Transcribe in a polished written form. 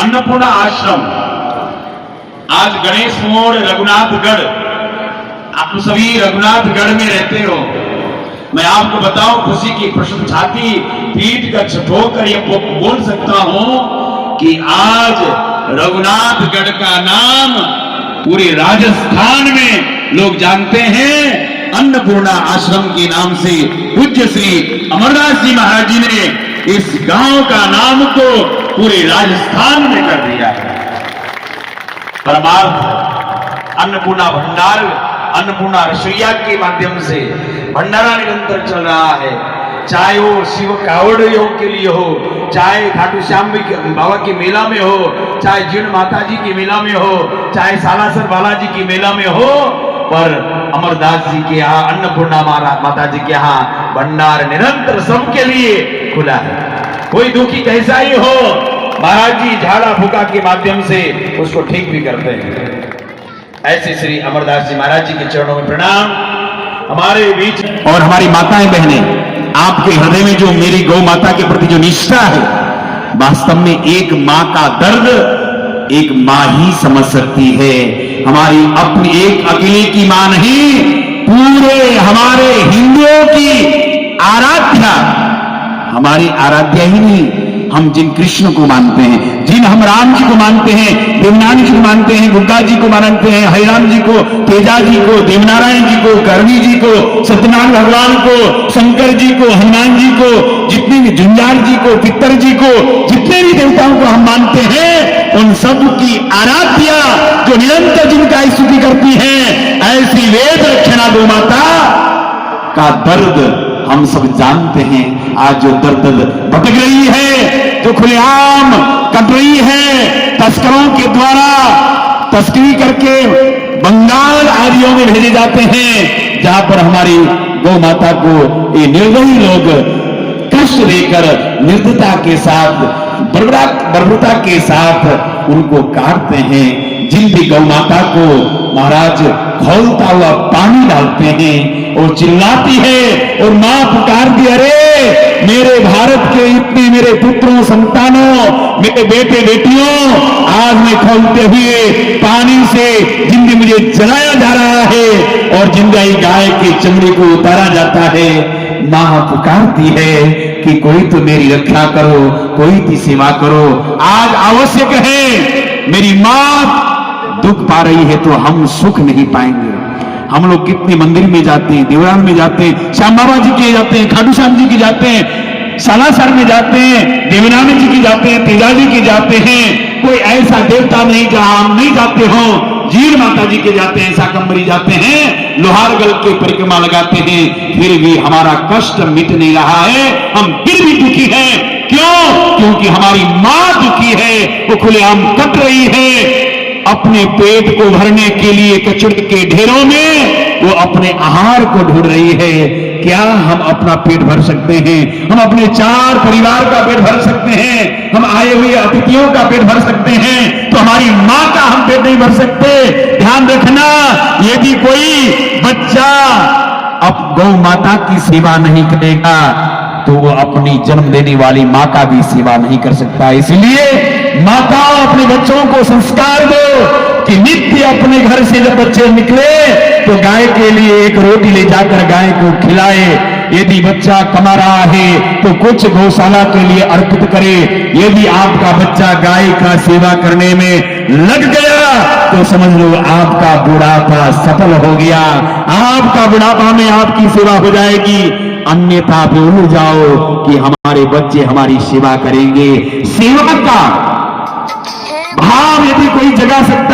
अन्नपूर्णा आश्रम, आज गणेश मोड़ रघुनाथगढ़, आप सभी रघुनाथगढ़ में रहते हो। मैं आपको बताऊं, खुशी की प्रश्न छाती पीठ का ठोकर ये बोल सकता हूं कि आज रघुनाथगढ़ का नाम पूरे राजस्थान में लोग जानते हैं। अन्नपूर्णा आश्रम के नाम से पूज्य श्री अमरदास जी महाराज जी ने इस गांव का नाम को पूरे राजस्थान में कर दिया है। परमार्थ अन्नपूर्णा भंडार, अन्नपूर्णा रसोईया के माध्यम से भंडारा निरंतर चल रहा है। चाहे वो शिव कावड़ योग के लिए हो, चाहे खाटू श्याम बाबा के मेला में हो, चाहे जीर्ण माता जी के मेला में हो, चाहे सालासर बालाजी की मेला में हो, पर अमरदास जी के यहाँ, अन्नपूर्णा माता जी के यहाँ भंडार निरंतर सबके लिए खुला है। कोई दुखी कैसा ही हो, महाराज जी झाड़ा फूका के माध्यम से उसको ठीक भी करते हैं। ऐसे श्री अमरदास जी महाराज जी के चरणों में प्रणाम। हमारे बीच और हमारी माताएं बहनें, आपके हृदय में जो मेरी गौ माता के प्रति जो निष्ठा है, वास्तव में एक माँ का दर्द एक माँ ही समझ सकती है। हमारी अपनी एक अकेले की माँ नहीं, पूरे हमारे हिंदुओं की आराध्या, हमारी आराध्या ही नहीं, हम जिन कृष्ण को मानते हैं, जिन हम राम जी को मानते हैं, देवनानी जी को मानते हैं, गुड्डा जी को मानते हैं, हरिराम जी को, तेजा जी को, देवनारायण जी को, करणी जी को, सत्यनारायण भगवान को, शंकर जी को, हनुमान जी को, जितने भी झुंझार जी को, पितर जी को, जितने भी देवताओं को हम मानते हैं, उन सब की आराध्या जो निरंतर जिनका स्तुति करती है, ऐसी वेद रक्षणा गौ माता का दर्द हम सब जानते हैं। आज जो दर्द भटक रही है, जो खुलेआम कट रही है, तस्करों के द्वारा तस्करी करके बंगाल आदियों में भेजे जाते हैं, जहां पर हमारी गौ माता को ये निर्दयी लोग कष्ट देकर निर्दयता के साथ, बर्बरता के साथ उनको काटते हैं। जिन भी गौ माता को महाराज खौलता हुआ पानी डालते हैं और चिल्लाती है और मां पुकारती, अरे मेरे भारत के इतने मेरे पुत्रों संतानों, मेरे बेटे बेटियों, आज मैं खौलते हुए पानी से जिंदगी मुझे जलाया जा रहा है और जिंदगी गाय की चमड़ी को उतारा जाता है। मां पुकारती है कि कोई तो मेरी रक्षा करो, कोई की सेवा करो। आज आवश्यक है, मेरी मां दुख पा रही है तो हम सुख नहीं पाएंगे। हम लोग कितने मंदिर में जाते हैं, देवरान में जाते हैं, श्याम बाबा जी के जाते हैं, खाटू श्याम जी के जाते हैं, सालासर में जाते हैं, देवनानी जी की जाते हैं, तेजा जी के जाते हैं। कोई ऐसा देवता नहीं जहां हम नहीं जाते हो। जीर्ण माता जी के जाते हैं, शाकंभरी जाते हैं, लोहारगढ़ के परिक्रमा लगाते हैं, फिर भी हमारा कष्ट मिट नहीं रहा है। हम फिर भी दुखी हैं। क्यों? क्योंकि हमारी मां दुखी है, वो खुलेआम कट रही है। अपने पेट को भरने के लिए कचरे के ढेरों में वो अपने आहार को ढूंढ रही है। क्या हम अपना पेट भर सकते हैं? हम अपने 4 परिवार का पेट भर सकते हैं? हम आए हुए अतिथियों का पेट भर सकते हैं? तो हमारी मां का हम पेट नहीं भर सकते। ध्यान रखना, यदि कोई बच्चा अब गौ माता की सेवा नहीं करेगा तो वो अपनी जन्म देने वाली मां का भी सेवा नहीं कर सकता। इसलिए माताओं, अपने बच्चों को संस्कार दो कि नित्य अपने घर से जब बच्चे निकले तो गाय के लिए एक रोटी ले जाकर गाय को खिलाए। यदि बच्चा कमा रहा है तो कुछ गौशाला के लिए अर्पित करे। यदि आपका बच्चा गाय का सेवा करने में लग गया तो समझ लो आपका बुढ़ापा सफल हो गया। आपका बुढ़ापा में आपकी सेवा हो जाएगी। अन्यथा भूल जाओ कि हमारे बच्चे हमारी सेवा करेंगे। सेवा का भाव यदि कोई जगा सकता